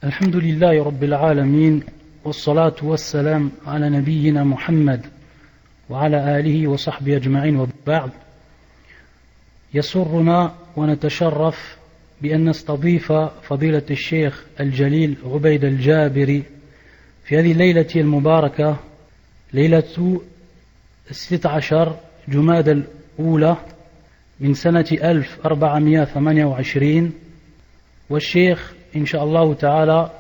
الحمد لله رب العالمين والصلاة والسلام على نبينا محمد وعلى آله وصحبه أجمعين وبعد. يسرنا ونتشرف بأن نستضيف فضيلة الشيخ الجليل عبيد الجابري في هذه الليلة المباركة، ليلة 16 جمادى الأولى من سنة 1428. والشيخ إن شاء الله تعالى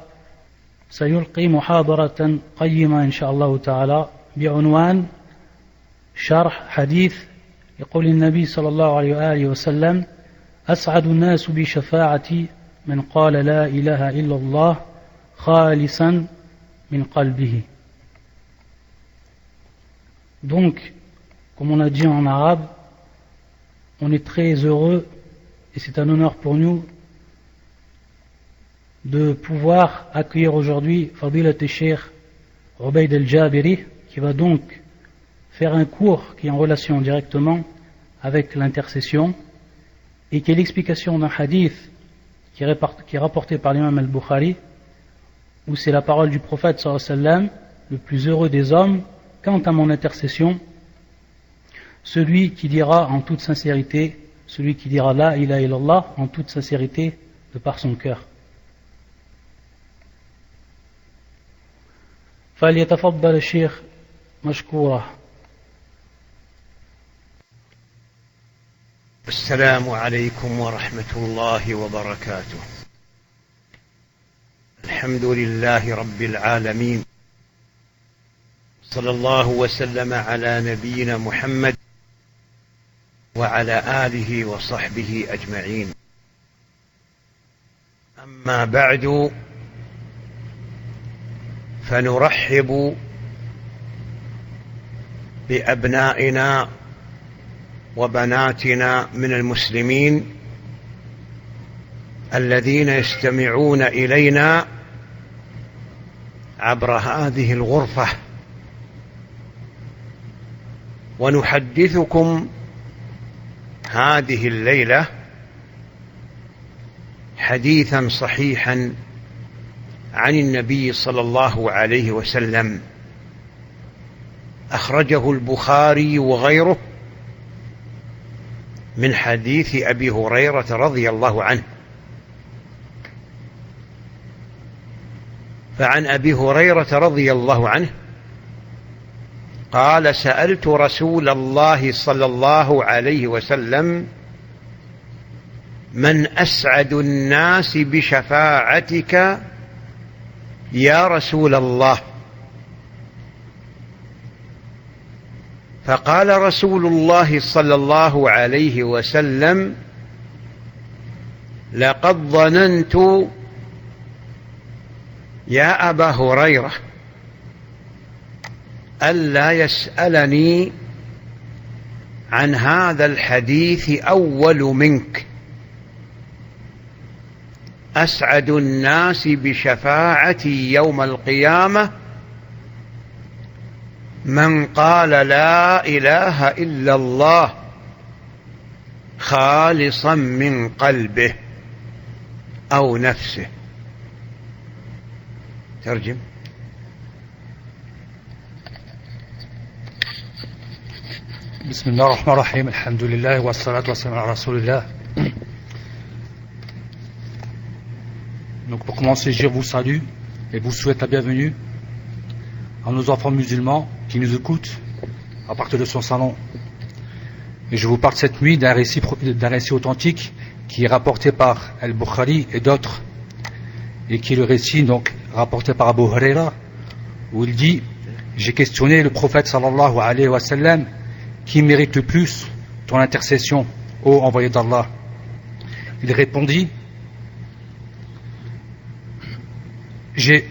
سيلقي محاضرة قيمة إن شاء الله تعالى بعنوان شرح حديث يقول النبي صلى الله عليه وآله وسلم: أسعد الناس بشفاعتي من قال لا إله إلا الله خالصا من قلبه. Donc, comme on a dit en arabe, on est très heureux et c'est un honneur pour nous de pouvoir accueillir aujourd'hui Fadilat al-Sheikh Ubayd al-Jabiri, qui va donc faire un cours qui est en relation directement avec l'intercession et qui est l'explication d'un hadith qui est rapporté par l'imam al-Bukhari, où c'est la parole du prophète sallallahu alayhi wa sallam: le plus heureux des hommes, quant à mon intercession, celui qui dira en toute sincérité, celui qui dira la ilaha illallah en toute sincérité de par son cœur. فليتفضل الشيخ مشكورا. السلام عليكم ورحمة الله وبركاته. الحمد لله رب العالمين، صلى الله وسلم على نبينا محمد وعلى آله وصحبه أجمعين. أما بعد، فنرحب بأبنائنا وبناتنا من المسلمين الذين يستمعون إلينا عبر هذه الغرفة، ونحدثكم هذه الليلة حديثا صحيحا عن النبي صلى الله عليه وسلم، أخرجه البخاري وغيره من حديث أبي هريرة رضي الله عنه. فعن أبي هريرة رضي الله عنه قال: سألت رسول الله صلى الله عليه وسلم: من أسعد الناس بشفاعتك يا رسول الله؟ فقال رسول الله صلى الله عليه وسلم: لقد ظننت يا أبا هريرة ألا يسألني عن هذا الحديث أول منك. أسعد الناس بشفاعتي يوم القيامة من قال لا إله إلا الله خالصا من قلبه أو نفسه. ترجم. بسم الله الرحمن الرحيم. الحمد لله والصلاة والسلام على رسول الله. Donc pour commencer, je vous salue et vous souhaite la bienvenue à nos enfants musulmans qui nous écoutent à partir de son salon. Et je vous parle cette nuit d'un récit authentique qui est rapporté par Al-Bukhari et d'autres, et qui est le récit donc rapporté par Abu Huraira, où il dit: j'ai questionné le prophète sallallahu alayhi wa sallam, qui mérite le plus ton intercession, ô envoyé d'Allah? Il répondit: j'ai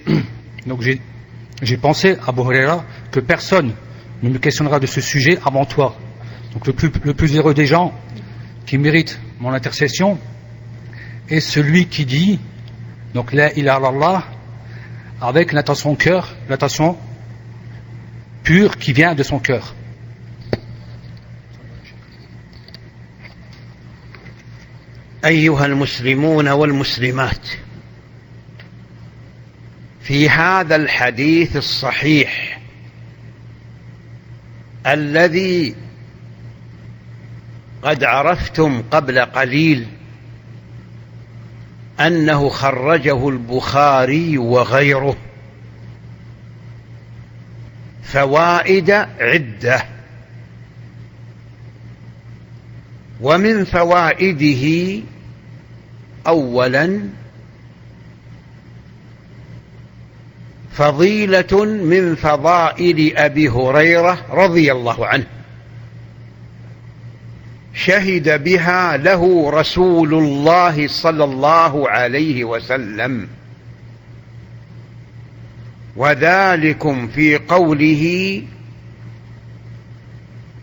pensé, Abu Huraira, que personne ne me questionnera de ce sujet avant toi. Donc le plus heureux des gens qui mérite mon intercession est celui qui dit donc la ilaha illallah avec l'intention pure qui vient de son cœur. أيها المسلمون والمسلمات، في هذا الحديث الصحيح الذي قد عرفتم قبل قليل أنه خرجه البخاري وغيره فوائد عدة، ومن فوائده أولا فضيلة من فضائل أبي هريرة رضي الله عنه شهد بها له رسول الله صلى الله عليه وسلم، وذلكم في قوله: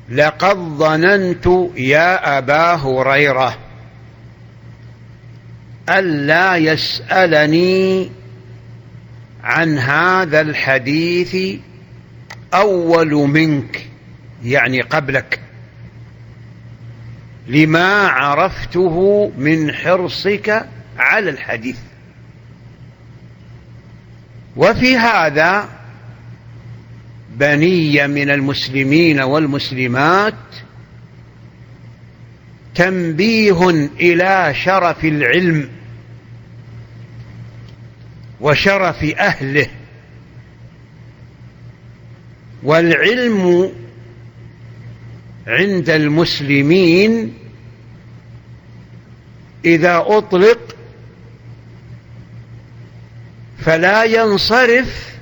لقد ظننت يا أبا هريرة ألا يسألني عن هذا الحديث أول منك، يعني قبلك، لما عرفته من حرصك على الحديث. وفي هذا بنية من المسلمين والمسلمات تنبيه إلى شرف العلم وشرف أهله. والعلم عند المسلمين إذا أطلق فلا ينصرف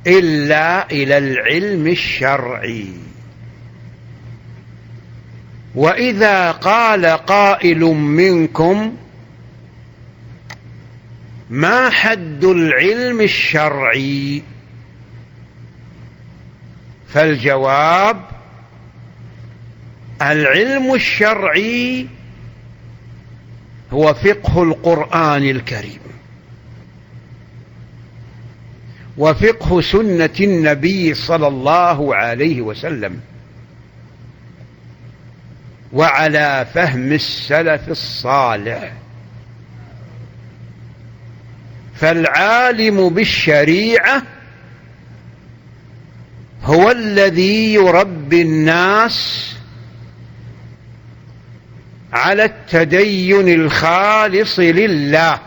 إلا إلى العلم الشرعي. وإذا قال قائل منكم: ما حد العلم الشرعي؟ فالجواب: العلم الشرعي هو فقه القرآن الكريم وفقه سنة النبي صلى الله عليه وسلم، وعلى فهم السلف الصالح. فالعالم بالشريعة هو الذي يربي الناس على التدين الخالص لله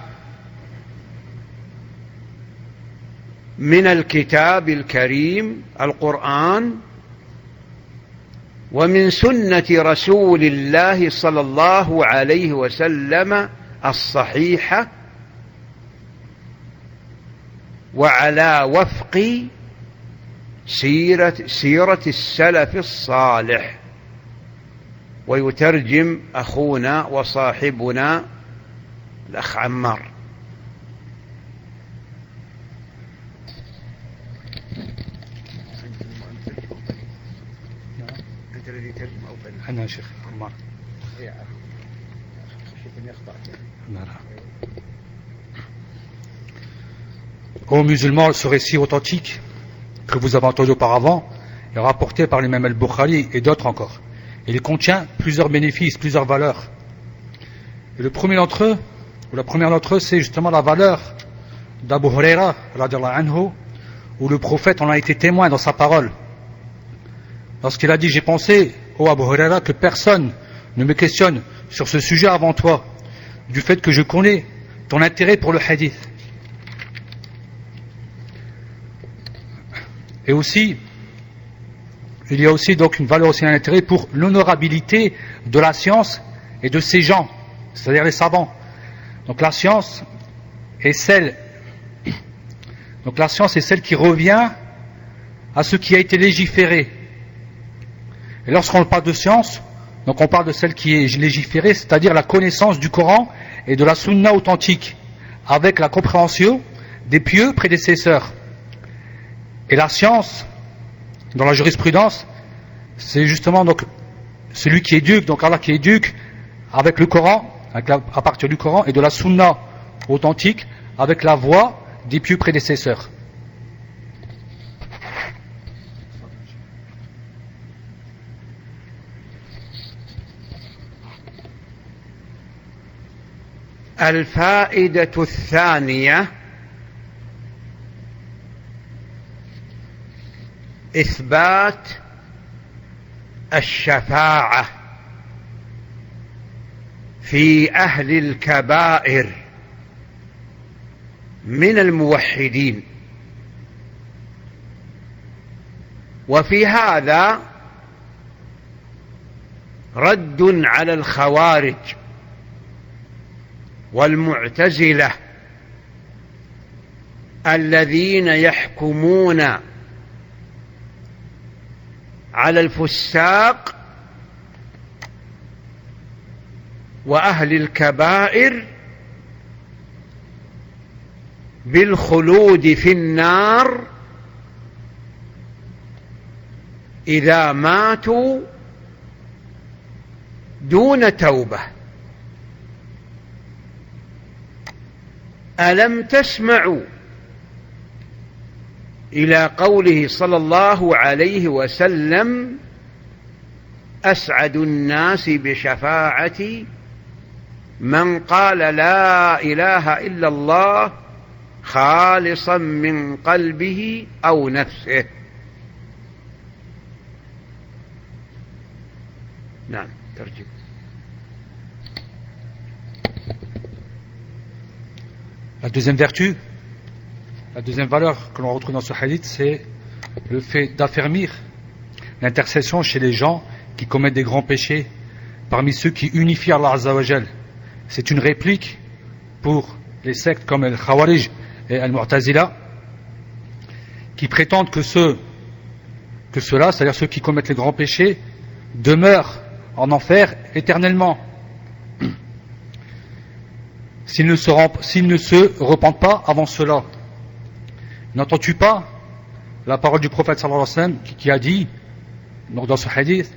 من الكتاب الكريم القرآن، ومن سنة رسول الله صلى الله عليه وسلم الصحيحة، وعلى وفق سيرة السلف الصالح. ويترجم أخونا وصاحبنا الأخ عمار. أنت الذي ترجم أو فن؟ أنا شيخ عمار. Ô musulmans, ce récit authentique que vous avez entendu auparavant est rapporté par l'imam al-Bukhari et d'autres encore. Il contient plusieurs bénéfices, plusieurs valeurs. Et le premier d'entre eux, ou la première d'entre eux, c'est justement la valeur d'Abu Huraira, radiallahu anhu, où le prophète en a été témoin dans sa parole. Lorsqu'il a dit: j'ai pensé, ô Abu Huraira, que personne ne me questionne sur ce sujet avant toi, du fait que je connais ton intérêt pour le hadith. Et aussi, il y a aussi donc une valeur, aussi un intérêt pour l'honorabilité de la science et de ses gens, c'est-à-dire les savants. Donc la science est celle qui revient à ce qui a été légiféré. Et lorsqu'on parle de science, donc on parle de celle qui est légiférée, c'est-à-dire la connaissance du Coran et de la Sunna authentique, avec la compréhension des pieux prédécesseurs. Et la science, dans la jurisprudence, c'est justement donc celui qui éduque, donc Allah qui éduque avec le Coran, à partir du Coran, et de la Sunna authentique, avec la voix des pieux prédécesseurs. الفائدة الثانية إثبات الشفاعة في أهل الكبائر من الموحدين. وفي هذا رد على الخوارج والمعتزلة الذين يحكمون على الفساق وأهل الكبائر بالخلود في النار إذا ماتوا دون توبة. ألم تسمعوا إلى قوله صلى الله عليه وسلم: أسعد الناس بشفاعتي من قال لا إله إلا الله خالصا من قلبه أو نفسه. نعم، ترجم. La deuxième vertu, la deuxième valeur que l'on retrouve dans ce hadith, c'est le fait d'affermir l'intercession chez les gens qui commettent des grands péchés, parmi ceux qui unifient Allah Azza wa Jal. C'est une réplique pour les sectes comme el Khawarij et el Mu'tazila, qui prétendent que ceux-là, c'est-à-dire ceux qui commettent les grands péchés, demeurent en enfer éternellement s'ils ne se repentent pas avant cela. N'entends-tu pas la parole du prophète sallallahu alayhi wa sallam qui a dit, donc dans ce hadith,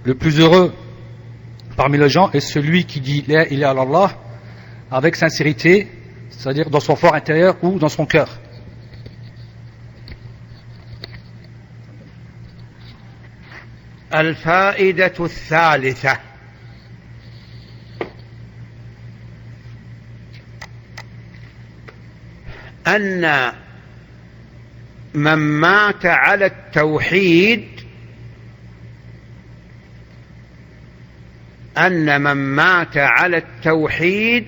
le plus heureux parmi les gens est celui qui dit la ilaha illallah avec sincérité, c'est-à-dire dans son fort intérieur ou dans son cœur. الفائدة الثالثة: أن من مات على التوحيد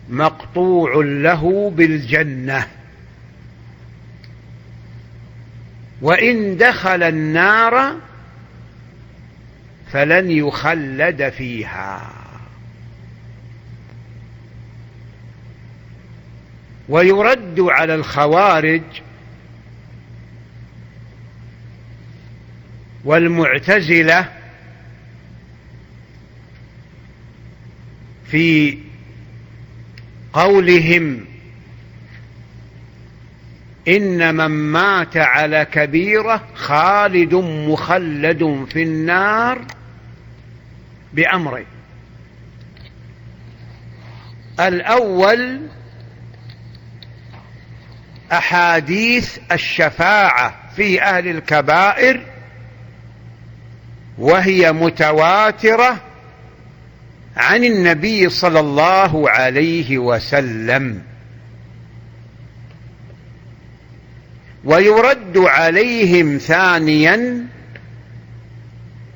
مقطوع له بالجنة، وإن دخل النار فلن يخلد فيها. ويرد على الخوارج والمعتزلة في قولهم إن من مات على كبيرة خالد مخلد في النار بأمرين: الأول أحاديث الشفاعة في أهل الكبائر، وهي متواترة عن النبي صلى الله عليه وسلم. ويرد عليهم ثانيا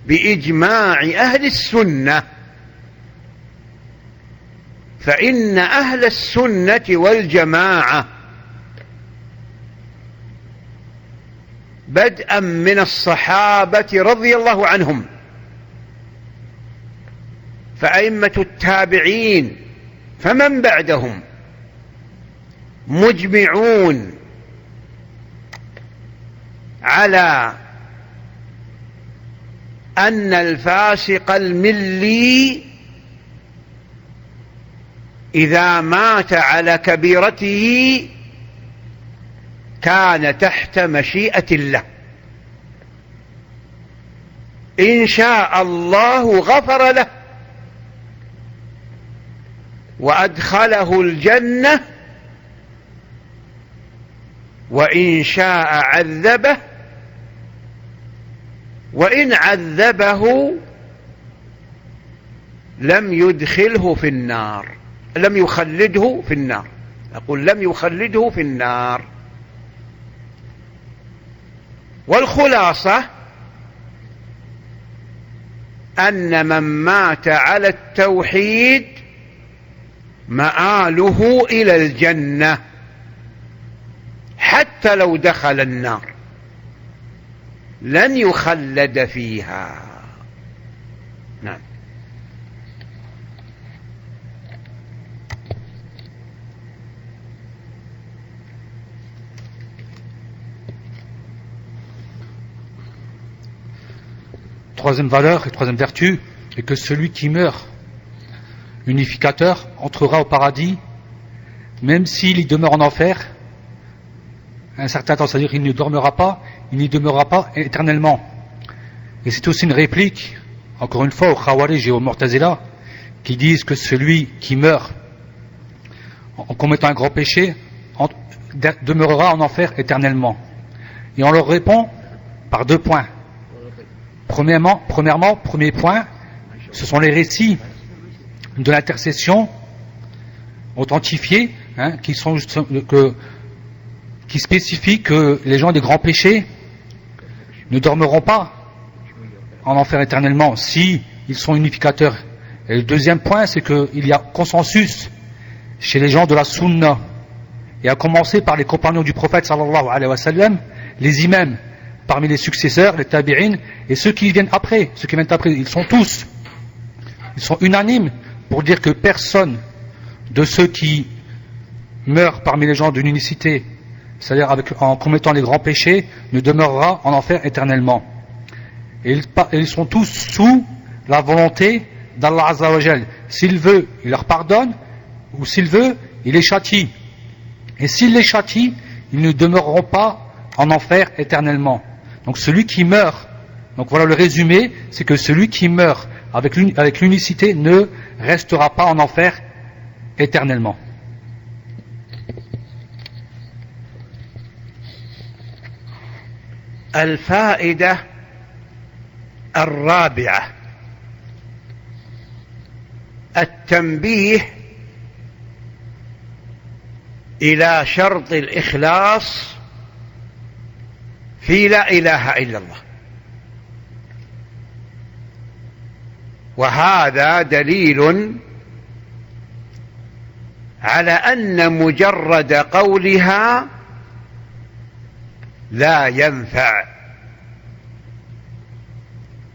بإجماع أهل السنة، فإن أهل السنة والجماعة بدءا من الصحابة رضي الله عنهم فأئمة التابعين فمن بعدهم مجمعون على أن الفاسق الملي إذا مات على كبيرته كان تحت مشيئة الله، إن شاء الله غفر له وأدخله الجنة، وإن شاء عذبه، وإن عذبه لم يدخله في النار، لم يخلده في النار، أقول لم يخلده في النار. والخلاصة أن من مات على التوحيد مآله إلى الجنة حتى لو دخل النار لن يخلد فيها. نعم. Troisième valeur et troisième vertu est que celui qui meurt unificateur entrera au paradis même s'il y demeure en enfer un certain temps, c'est-à-dire qu'il n'y demeurera pas éternellement. Et c'est aussi une réplique, encore une fois, aux Khawarij et aux Mu'tazila, qui disent que celui qui meurt en commettant un grand péché demeurera en enfer éternellement. Et on leur répond par 2 points. Premièrement, premier point, ce sont les récits de l'intercession authentifiés, qui spécifient que les gens des grands péchés ne dormiront pas en enfer éternellement si ils sont unificateurs. Et le deuxième point, c'est qu'il y a consensus chez les gens de la Sunna, et à commencer par les compagnons du prophète sallallahu alayhi wa sallam, les imams parmi les successeurs, les tabi'in, et ceux qui viennent après, ils sont unanimes pour dire que personne de ceux qui meurent parmi les gens d'une unicité, c'est-à-dire en commettant les grands péchés, ne demeurera en enfer éternellement. Et ils sont tous sous la volonté d'Allah Azza wa Jal. S'il veut, il leur pardonne, ou s'il veut, il les châtie. Et s'il les châtie, ils ne demeureront pas en enfer éternellement. Donc celui qui meurt, donc voilà le résumé, c'est que celui qui meurt avec l'unicité ne restera pas en enfer éternellement. الفائدة الرابعة التنبيه إلى شرط الإخلاص في لا إله إلا الله، وهذا دليل على أن مجرد قولها لا ينفع،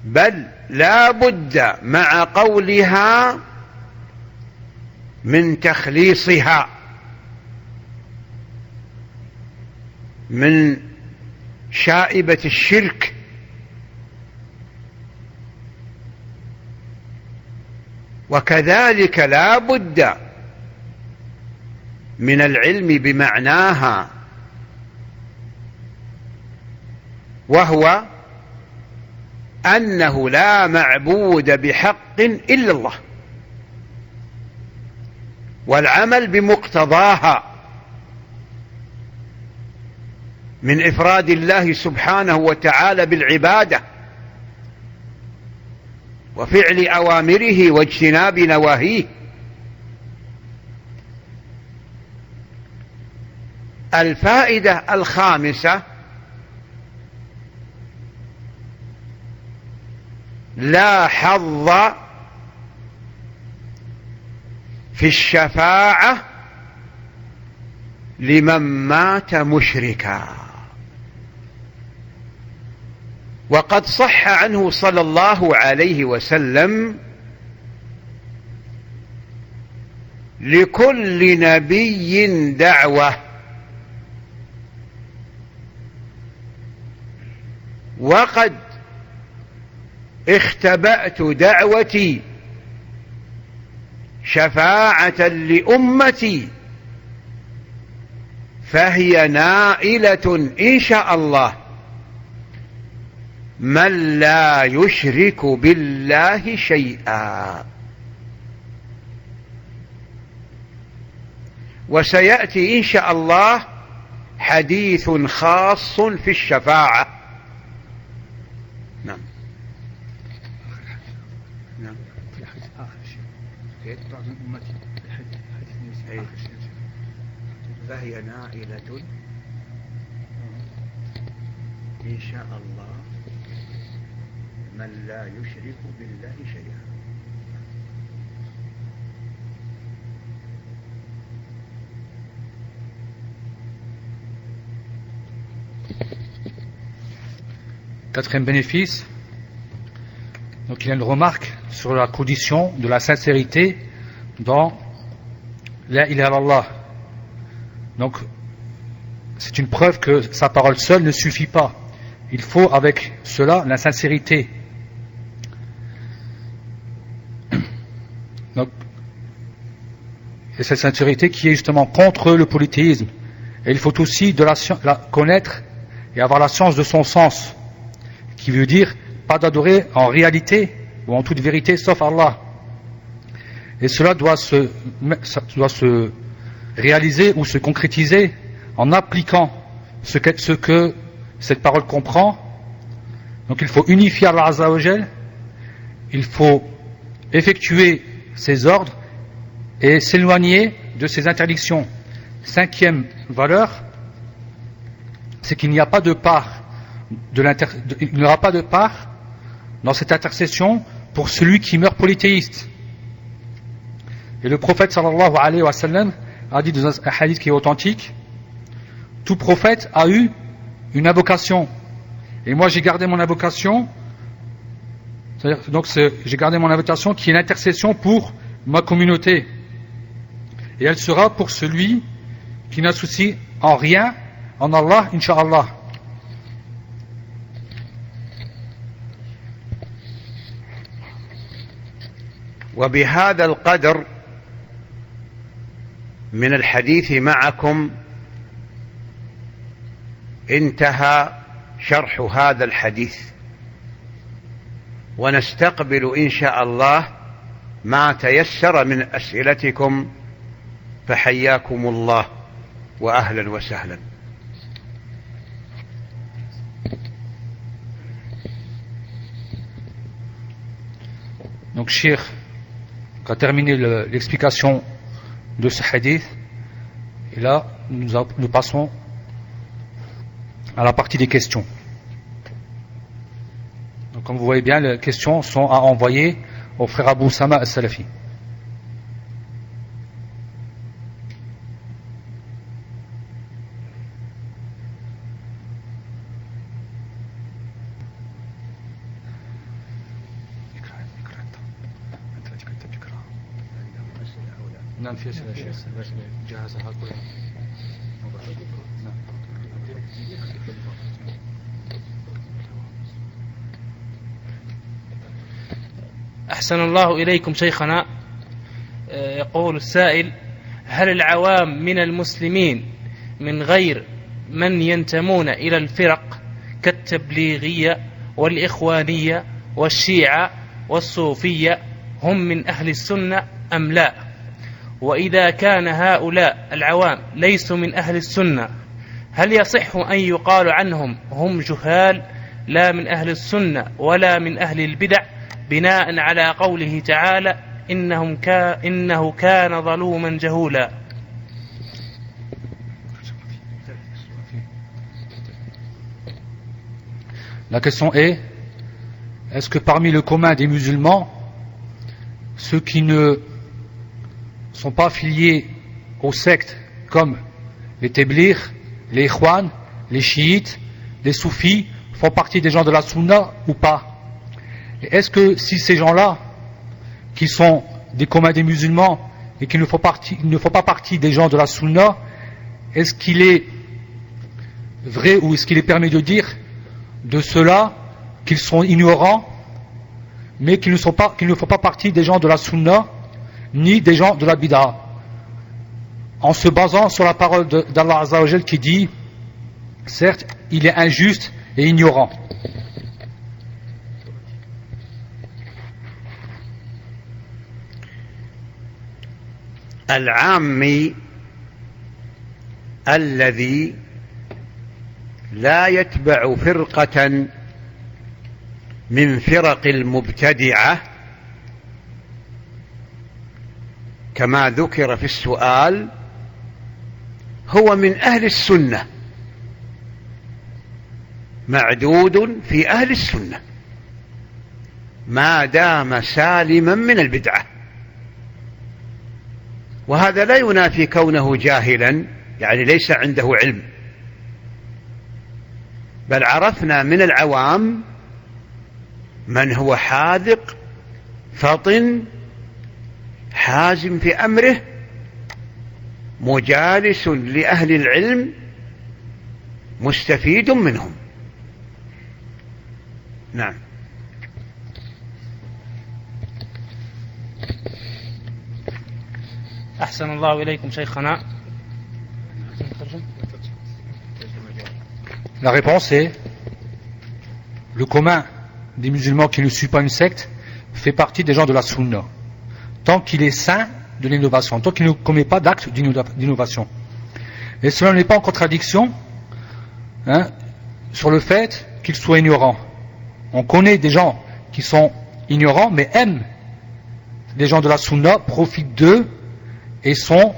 بل لا بد مع قولها من تخليصها من شائبة الشرك، وكذلك لا بد من العلم بمعناها، وهو أنه لا معبود بحق إلا الله، والعمل بمقتضاها من إفراد الله سبحانه وتعالى بالعبادة وفعل أوامره واجتناب نواهيه. الفائدة الخامسة لا حظ في الشفاعة لمن مات مشركا، وقد صح عنه صلى الله عليه وسلم لكل نبي دعوة، وقد اختبأت دعوتي شفاعة لأمتي فهي نائلة إن شاء الله من لا يشرك بالله شيئا. وسيأتي إن شاء الله حديث خاص في الشفاعة. نعم. نعم. فهي نائلة إن شاء الله من لا يشرك بالله شيئا. Quatrième bénéfice, donc il y a une remarque sur la condition de la sincérité dans la ilaha illallah. Donc c'est une preuve que sa parole seule ne suffit pas. Il faut avec cela la sincérité. Donc, et cette sincérité qui est justement contre le polythéisme. Et il faut aussi la connaître et avoir la science de son sens, qui veut dire pas d'adorer en réalité ou en toute vérité sauf Allah. Et cela doit se réaliser ou se concrétiser en appliquant ce que cette parole comprend. Donc il faut unifier Allah Azza wa Jal, il faut effectuer ses ordres et s'éloigner de ses interdictions. Cinquième valeur, c'est qu'il n'y a pas de part il n'y aura pas de part dans cette intercession pour celui qui meurt polythéiste. Et le prophète sallallahu alayhi wa sallam a dit dans un hadith qui est authentique, tout prophète a eu une invocation. Et moi j'ai gardé mon invocation, j'ai gardé mon invocation qui est l'intercession pour ma communauté. Et elle sera pour celui qui n'associe en rien en Allah, Inch'Allah. وبهذا القدر من الحديث معكم انتهى شرح هذا الحديث، ونستقبل إن شاء الله ما تيسر من أسئلتكم، فحياكم الله وأهلا وسهلا. Donc Cheikh a terminé l'explication de ce hadith, et là nous passons à la partie des questions. Donc comme vous voyez bien, les questions sont à envoyer au frère Abou Sama al-Salafi. نعم في أسئلة شيخ جهزها كلها. أحسن الله إليكم شيخنا. يقول السائل: هل العوام من المسلمين من غير من ينتمون إلى الفرق كالتبليغية والإخوانية والشيعة والصوفية هم من أهل السنة أم لا؟ وإذا كان هؤلاء العوام ليسوا من أهل السنة، هل يصح أن يقال عنهم هم جهال لا من أهل السنة ولا من أهل البدع، بناء على قوله تعالى: إنه كان ظلوما جهولا؟ La question est-ce que parmi le commun des musulmans, ceux qui ne sont pas affiliés aux sectes comme les Tabligh, les Ikhwan, les Chiites, les Soufis, font partie des gens de la Sunna ou pas? Et est-ce que si ces gens-là, qui sont des communs des musulmans et qui ne font pas partie des gens de la Sunna, est-ce qu'il est vrai ou est-ce qu'il est permis de dire de ceux-là qu'ils sont ignorants, mais qu'ils ne font pas partie des gens de la Sunna ni des gens de la Bid'a, en se basant sur la parole d'Allah Azza wa Jal qui dit: certes, il est injuste et ignorant. العامي الذي لا يتبع فرقة من فرق المبتدعة كما ذكر في السؤال هو من أهل السنة معدود في أهل السنة ما دام سالما من البدعة. وهذا لا ينافي كونه جاهلا، يعني ليس عنده علم، بل عرفنا من العوام من هو حاذق فطن حازم في أمره مجالس لأهل العلم مستفيد منهم. نعم. أحسن الله إليكم شيخنا. La réponse est le commun des musulmans qui ne suit pas une secte fait partie des gens de la sunna, tant qu'il est saint de l'innovation, tant qu'il ne commet pas d'acte d'innovation. Et cela n'est pas en contradiction sur le fait qu'il soit ignorant. On connaît des gens qui sont ignorants mais aiment les gens de la sunna, profitent d'eux et sont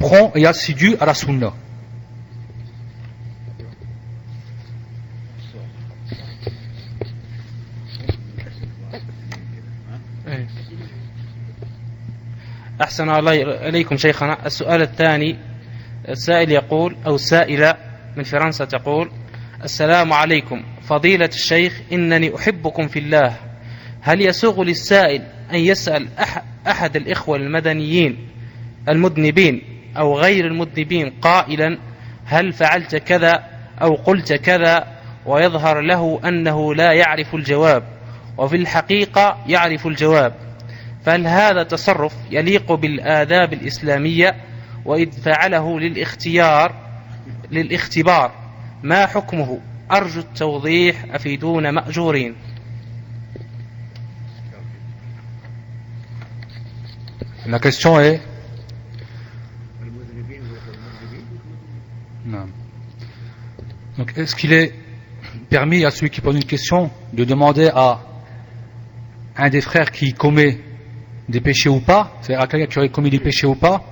prompts et assidus à la sunna. أحسن الله إليكم شيخنا. السؤال الثاني، السائل يقول أو سائلة من فرنسا تقول: السلام عليكم فضيلة الشيخ، إنني أحبكم في الله، هل يسوغ للسائل أن يسأل أحد الإخوة المدنيين المذنبين أو غير المذنبين قائلا: هل فعلت كذا أو قلت كذا، ويظهر له أنه لا يعرف الجواب وفي الحقيقة يعرف الجواب، فهل هذا تصرف يليق بالآداب الإسلامية؟ وإذ فعله للاختبار ما حكمه؟ أرجو التوضيح أفيدون مأجورين. La question est non. Donc, est-ce qu'il est permis à celui qui pose une question de demander à un des frères qui commet des péchés ou pas, c'est-à-dire à quelqu'un qui aurait commis des péchés ou pas,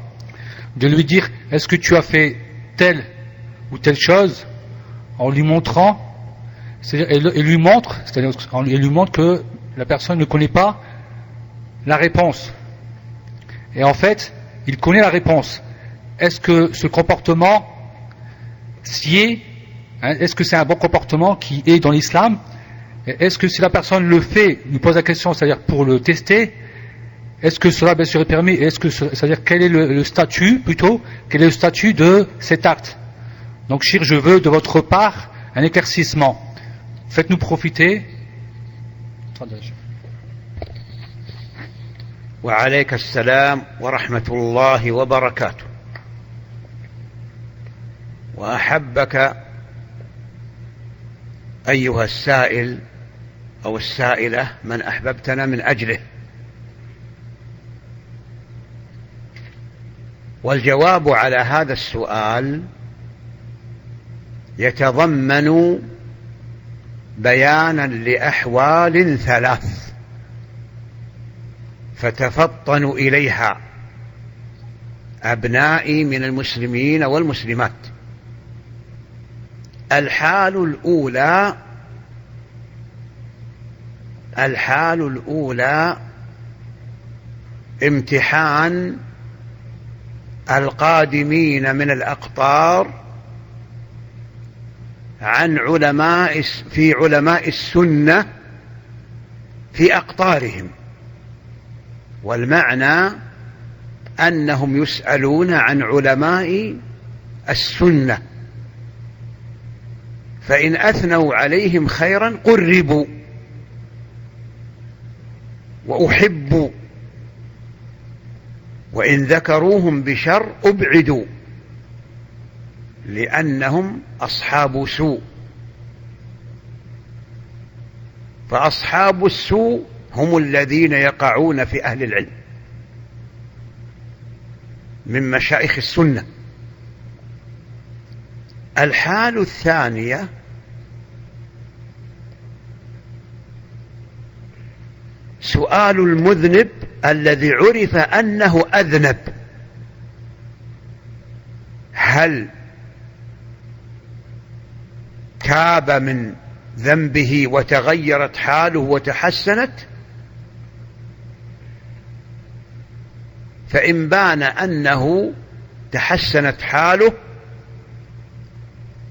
de lui dire: est-ce que tu as fait telle ou telle chose, en lui montrant, c'est-à-dire, il lui montre que la personne ne connaît pas la réponse. Et en fait, il connaît la réponse. Est-ce que ce comportement s'y est, est-ce que c'est un bon comportement qui est dans l'islam? Est-ce que si la personne le fait, lui pose la question, c'est-à-dire pour le tester, est-ce que cela bien sûr est permis? C'est-à-dire quel est le statut plutôt, quel est le statut de cet acte? Donc, Cheikh, je veux de votre part un éclaircissement. Faites-nous profiter. وعليك السلام ورحمة الله وبركاته. وأحبك أيها السائل أو السائلة من أحببتنا من أجله. والجواب على هذا السؤال يتضمن بيانا لأحوال ثلاث، فتفطنوا إليها أبنائي من المسلمين والمسلمات. الحال الأولى امتحان القادمين من الأقطار عن علماء السنة في أقطارهم، والمعنى أنهم يسألون عن علماء السنة، فإن أثنوا عليهم خيرا قربوا وأحبوا، وإن ذكروهم بشر أبعدوا، لأنهم أصحاب سوء. فأصحاب السوء هم الذين يقعون في أهل العلم من مشايخ السنة. الحال الثانية سؤال المذنب الذي عرف أنه أذنب، هل تاب من ذنبه وتغيرت حاله وتحسنت، فإن بان أنه تحسنت حاله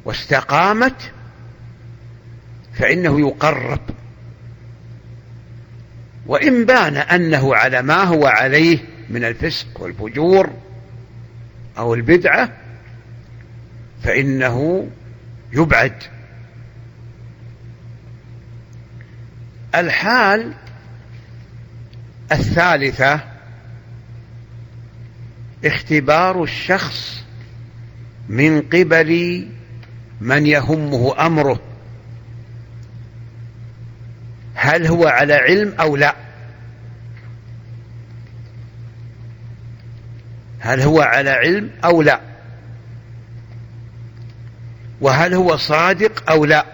واستقامت فإنه يقرب، وإن بان أنه على ما هو عليه من الفسق والفجور أو البدعة فإنه يبعد. الحال الثالثة اختبار الشخص من قبل من يهمه أمره، هل هو على علم أو لا، هل هو على علم أو لا، وهل هو صادق أو لا.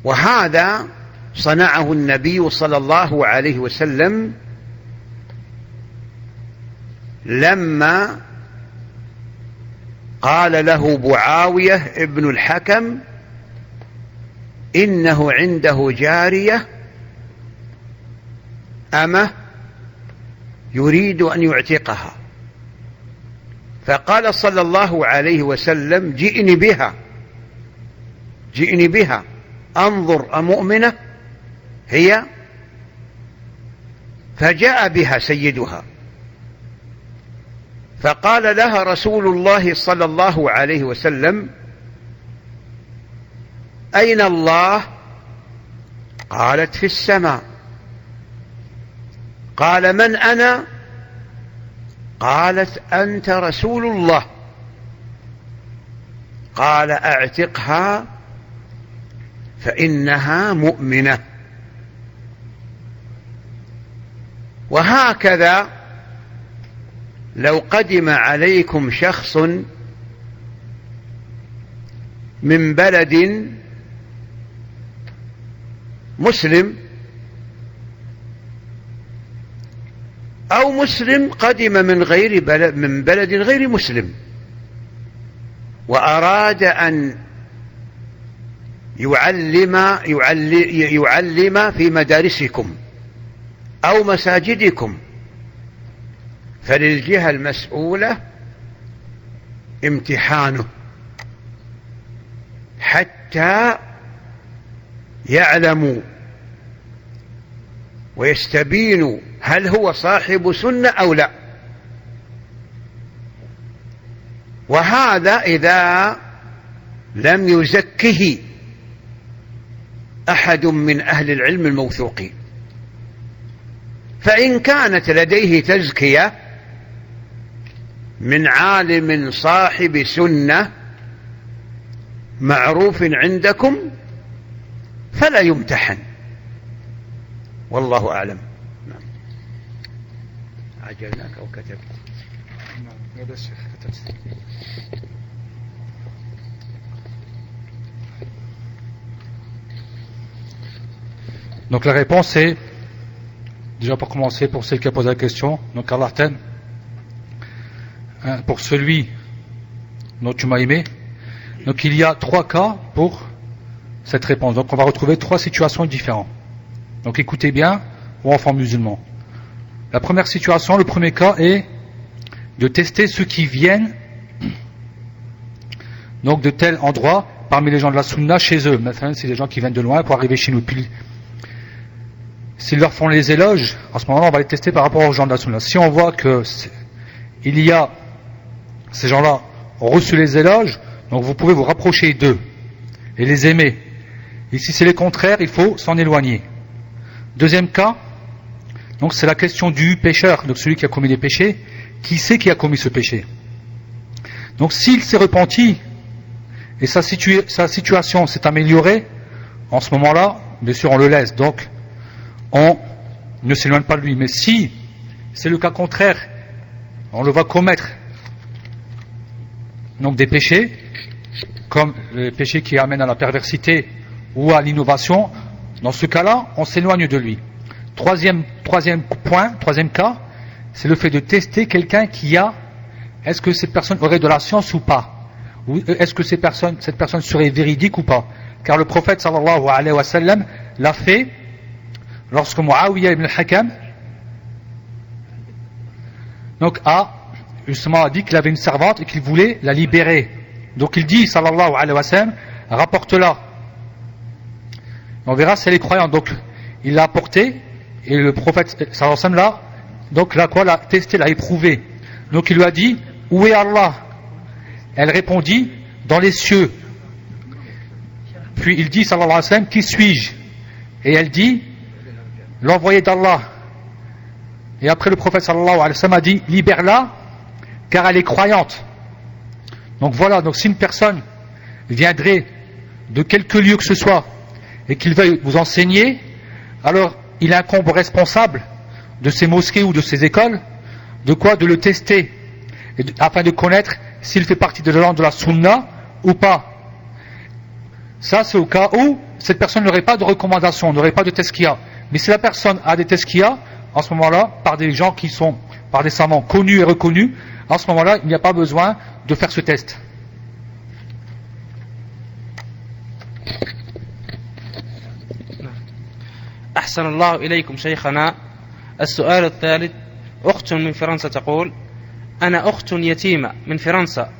وهذا صنعه النبي صلى الله عليه وسلم لما قال له معاوية ابن الحكم إنه عنده جارية أمه يريد أن يعتقها، فقال صلى الله عليه وسلم جئني بها أنظر أمؤمنة هي، فجاء بها سيدها فقال لها رسول الله صلى الله عليه وسلم أين الله؟ قالت في السماء. قال من أنا؟ قالت أنت رسول الله. قال أعتقها فإنها مؤمنة. وهكذا لو قدم عليكم شخص من بلد مسلم أو مسلم قدم من بلد غير مسلم وأراد أن يعلم في مدارسكم أو مساجدكم، فللجهة المسؤولة امتحانه حتى يعلموا ويستبينوا هل هو صاحب سنة أو لا. وهذا إذا لم يزكه أحد من أهل العلم الموثوقين. فإن كانت لديه تزكية من عالم صاحب سنة معروف عندكم فلا يمتحن، والله أعلم. نعم. عجلناك أو كتبت؟ نعم يا شيخ كتبت. Donc la réponse est, déjà pour commencer, pour celle qui a posé la question, donc Allah t'aime, pour celui dont tu m'as aimé. Donc il y a 3 cas pour cette réponse. Donc on va retrouver 3 situations différentes. Donc écoutez bien, aux enfants musulmans. La première situation, le premier cas est de tester ceux qui viennent donc de tel endroit parmi les gens de la Sunna chez eux. Maintenant, c'est des gens qui viennent de loin pour arriver chez nous. Puis, s'ils leur font les éloges, en ce moment-là, on va les tester par rapport aux gens de la Sunna. Si on voit que il y a ces gens-là ont reçu les éloges, donc vous pouvez vous rapprocher d'eux et les aimer. Et si c'est le contraire, il faut s'en éloigner. Deuxième cas, donc c'est la question du pécheur, donc celui qui a commis des péchés. Qui c'est qui a commis ce péché? Donc s'il s'est repenti et sa situation s'est améliorée, en ce moment-là, bien sûr on le laisse, donc on ne s'éloigne pas de lui. Mais si c'est le cas contraire, on le va commettre donc des péchés, comme les péchés qui amènent à la perversité ou à l'innovation, dans ce cas-là, on s'éloigne de lui. Troisième cas, c'est le fait de tester quelqu'un qui a, est-ce que cette personne aurait de la science ou pas? est-ce que cette personne serait véridique ou pas? Car le prophète sallallahu alayhi wa sallam l'a fait lorsque Muawiyah ibn al-Hakam donc a dit qu'il avait une servante et qu'il voulait la libérer. Donc il dit sallallahu alayhi wa sallam, rapporte-la. On verra si elle est croyante. Donc il l'a apportée et le prophète sallallahu alayhi wa sallam l'a testé, l'a éprouvé. Donc il lui a dit, où est Allah? Elle répondit, dans les cieux. Puis il dit sallallahu alayhi wa sallam, qui suis-je? Et elle dit, l'envoyé d'Allah. Et après le prophète sallallahu alayhi wa sallam a dit, libère-la car elle est croyante. Donc voilà, donc si une personne viendrait de quelque lieu que ce soit et qu'il veuille vous enseigner, alors il incombe au responsable de ces mosquées ou de ces écoles de le tester afin de connaître s'il fait partie de la langue de la sunna ou pas. Ça c'est au cas où cette personne n'aurait pas de recommandation, n'aurait pas de tezkiya. Mais si la personne a des tezkiya, en ce moment-là, par des gens qui sont par des savants connus et reconnus, en ce moment-là, il n'y a pas besoin de faire ce test. أحسن الله إليكم شيخنا. السؤال الثالث: أخت من فرنسا تقول: أنا أخت يتيمة من فرنسا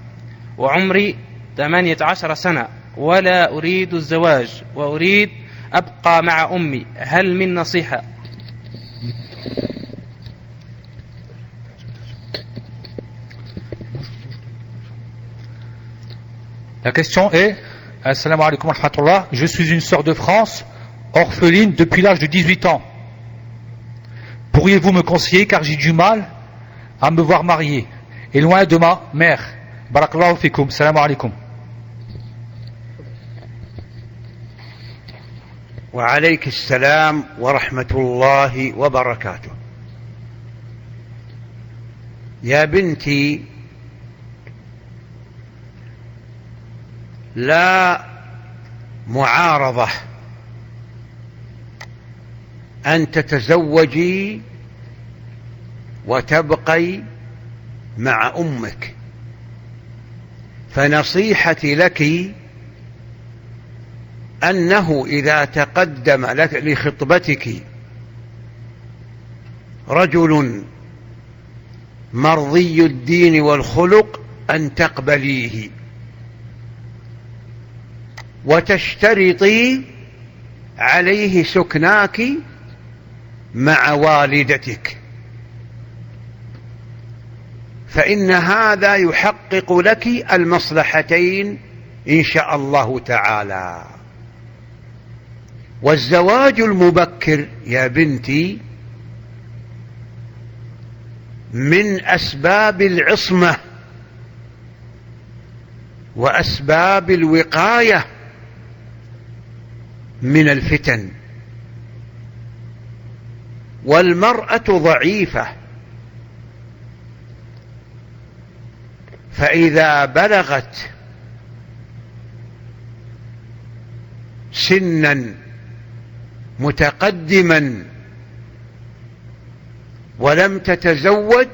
وعمري 18 سنة ولا أريد الزواج وأريد أبقى مع أمي، هل من نصيحة؟ La question est, assalamu alaikum wa rahmatullah, je suis une sœur de France, orpheline depuis l'âge de 18 ans. Pourriez-vous me conseiller car j'ai du mal à me voir mariée et loin de ma mère? Barakallahu fikum, assalamu alaikum. وعليك السلام ورحمة الله وبركاته. يا بنتي، لا معارضة أن تتزوجي وتبقي مع أمك، فنصيحتي لك أنه إذا تقدم لك لخطبتك رجل مرضي الدين والخلق أن تقبليه وتشترطي عليه سكناك مع والدتك، فإن هذا يحقق لك المصلحتين إن شاء الله تعالى. والزواج المبكر يا بنتي من أسباب العصمة وأسباب الوقاية من الفتن، والمرأة ضعيفة، فإذا بلغت سنا متقدما ولم تتزوج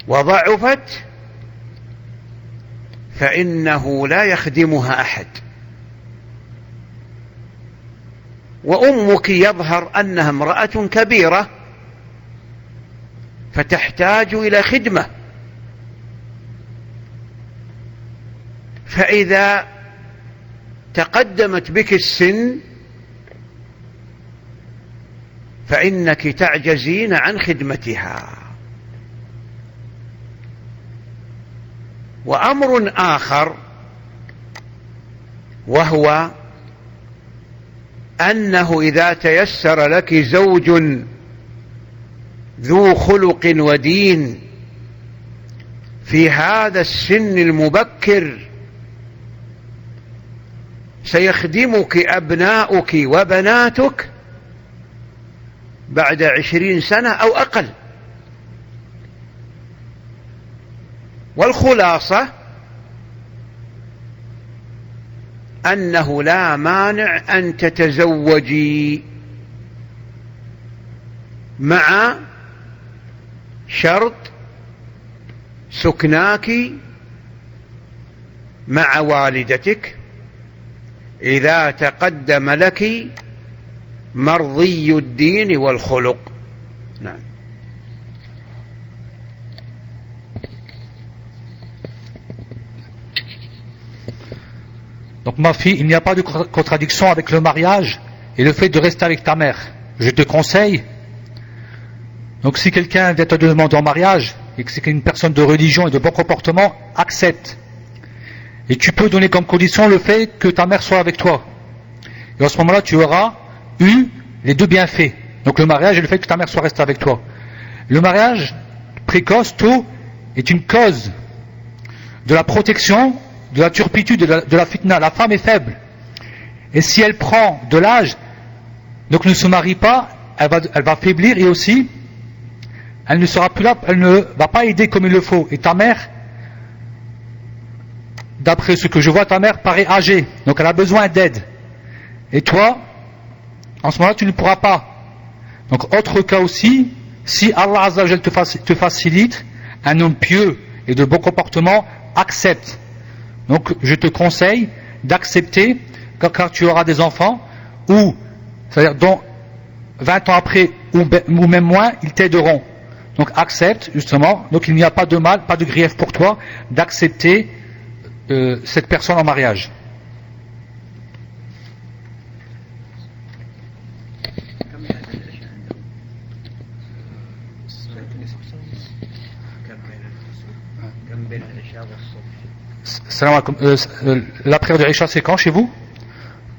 وضعفت فإنه لا يخدمها أحد، وأمك يظهر أنها امرأة كبيرة فتحتاج إلى خدمة، فإذا تقدمت بك السن فإنك تعجزين عن خدمتها. وأمر آخر وهو أنه إذا تيسر لك زوج ذو خلق ودين في هذا السن المبكر سيخدمك أبناؤك وبناتك بعد 20 سنة أو أقل. والخلاصة أنه لا مانع أن تتزوجي مع شرط سكناك مع والدتك إذا تقدم لك مرضي الدين والخلق. نعم. Donc ma fille, il n'y a pas de contradiction avec le mariage et le fait de rester avec ta mère. Je te conseille, donc si quelqu'un vient te demander en mariage et que c'est une personne de religion et de bon comportement, accepte. Et tu peux donner comme condition le fait que ta mère soit avec toi. Et en ce moment-là, tu auras eu les deux bienfaits. Donc le mariage et le fait que ta mère soit restée avec toi. Le mariage précoce, tôt, est une cause de la protection, de la turpitude, de la fitna. La femme est faible. Et si elle prend de l'âge, donc ne se marie pas, elle va faiblir et aussi, elle ne sera plus là, elle ne va pas aider comme il le faut. Et ta mère, d'après ce que je vois, ta mère paraît âgée. Donc elle a besoin d'aide. Et toi, en ce moment-là, tu ne pourras pas. Donc autre cas aussi, si Allah Azza wa Jal te facilite, un homme pieux et de bon comportement accepte. Donc je te conseille d'accepter quand tu auras des enfants, ou c'est-à-dire dont 20 ans après ou même moins, ils t'aideront. Donc accepte justement, donc il n'y a pas de mal, pas de grief pour toi d'accepter cette personne en mariage. Salam alaikum. La prière de Isha, c'est quand chez vous?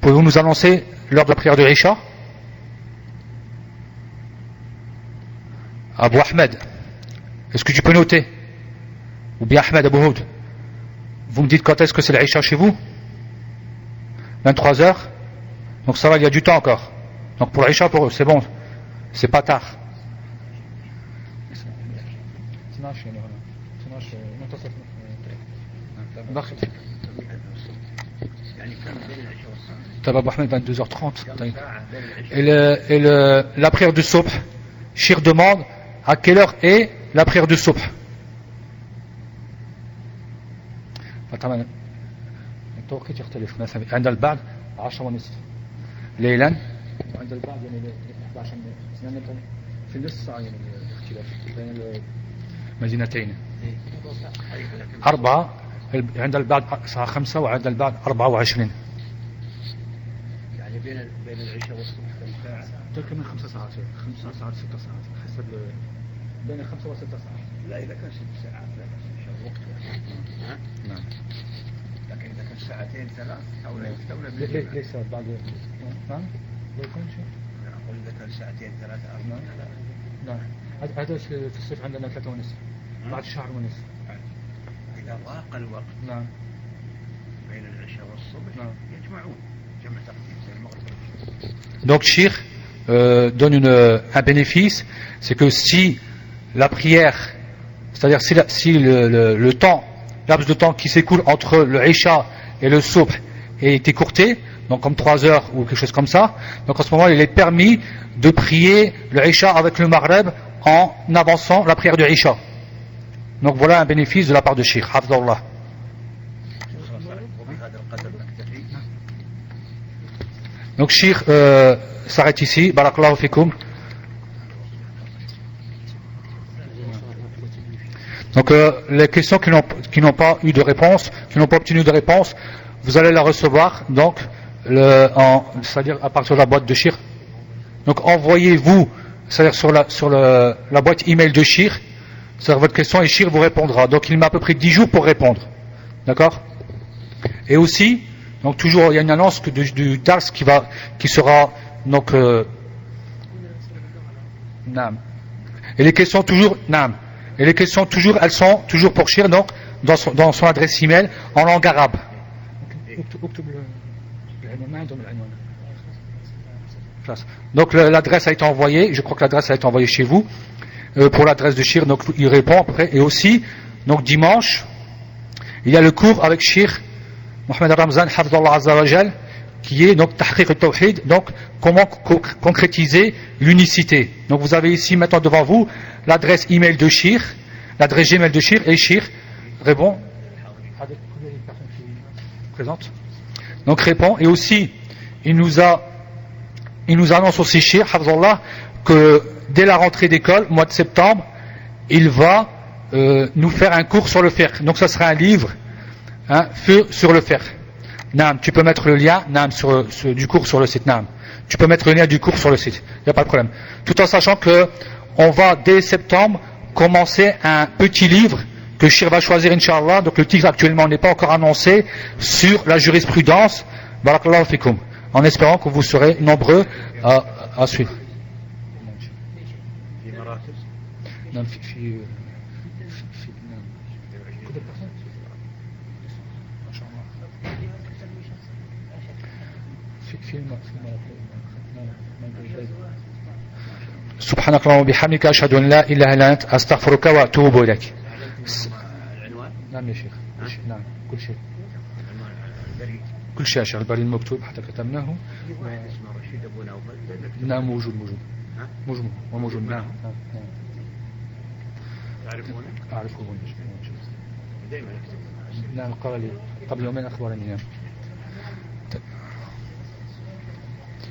Pouvez-vous nous annoncer l'heure de la prière de Isha? Abu Ahmed, est-ce que tu peux noter? Ou bien Ahmed Abu Houd, vous me dites quand est-ce que c'est l'Isha chez vous? 23h. Donc ça va, il y a du temps encore. Donc pour l'Isha, pour eux, c'est bon, c'est pas tard. Abu Ahmed, 22h30. Et la prière du Subh, Shir demande à quelle heure est la prière du Subh. التوقيت يختلف مثلا عند البعض 10 ونصف ليلا وعند البعض يعني 11 يعني في نص ساعة يعني الاختلاف بين المدينتين 4 عند البعض الساعة 5 وعند البعض 24 يعني بين العشاء والصبح كم ساعة؟ تقريبا 5 ساعات 5 ساعات 6 ساعات حسب بين 5 و6 ساعات. لا إذا كان 6 ساعات لا بس إن شاء الله وقت يعني. نعم. لكن إذا كان ساعتين 3 أولى ليس بعد نعم يكون شيء. أقول إذا كان ساعتين 3 4 نعم. هذا في الصيف عندنا 3 ونصف بعد شهر ونصف. إذا ضاق الوقت نعم بين العشاء والصبح نعم. يجمعون جمع تقديم زي المغرب. Donc Shir donne un bénéfice, c'est que si la prière, c'est-à-dire si le temps, laps de temps qui s'écoule entre le Isha et le Subh est écourté, donc comme 3 heures ou quelque chose comme ça, donc en ce moment il est permis de prier le Isha avec le Maghreb en avançant la prière du Isha. Donc voilà un bénéfice de la part de Shir. Hafdallah. Donc Shir s'arrête ici. Barakallahu fikum. Donc les questions qui n'ont pas eu de réponse, qui n'ont pas obtenu de réponse, vous allez la recevoir donc c'est-à-dire à partir de la boîte de Shir. Donc envoyez-vous, c'est-à-dire sur la boîte email de Shir, c'est-à-dire votre question et Shir vous répondra. Donc il met à peu près 10 jours pour répondre. D'accord? Et aussi, donc toujours il y a une annonce du Dars qui sera donc Naam. Et les questions toujours Naam. Et les questions toujours, elles sont toujours pour Shir donc dans son adresse email en langue arabe. Donc l'adresse a été envoyée, je crois que l'adresse a été envoyée chez vous pour l'adresse de Shir, donc il répond après. Et aussi, donc dimanche, il y a le cours avec Shir Mohamed Ramzan Hafdallah Azza wa Jal, qui est donc Tahqiq al-Tawhid, donc comment concrétiser l'unicité. Donc vous avez ici maintenant devant vous l'adresse email de Shir, l'adresse Gmail de Shir, et Shir répond. présente. Donc répond. Et aussi, il nous annonce aussi, Cheikh Hafzallah, que dès la rentrée d'école, mois de septembre, il va nous faire un cours sur le fiqh. Donc ça sera un livre sur le fiqh. Naam, tu peux mettre le lien du cours sur le site. Naam. Tu peux mettre le lien du cours sur le site. Il n'y a pas de problème. Tout en sachant que on va dès septembre commencer un petit livre que Cheikh va choisir, Inch'Allah. Donc le titre actuellement n'est pas encore annoncé, sur la jurisprudence. Barakallahu fikum. En espérant que vous serez nombreux à suivre. سبحانك اللهم وبحمدك أشهد أن لا إله إلا أنت أستغفرك وأتوب إليك. نعم يا شيخ. نعم كل شيء. كل شيء يا شيخ. البريد المكتوب حتى كتبناه. نعم موجود. نعم. أعرفه. نعم قبل يومين أخبرني.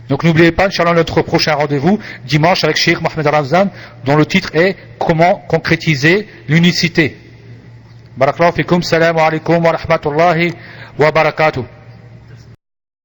Donc n'oubliez pas, Inch'Allah, notre prochain rendez-vous, dimanche, avec Cheikh Mohamed Ramzan, dont le titre est « Comment concrétiser l'unicité ». Barakallahu fikum, salamu alaikum wa rahmatullahi wa barakatuh.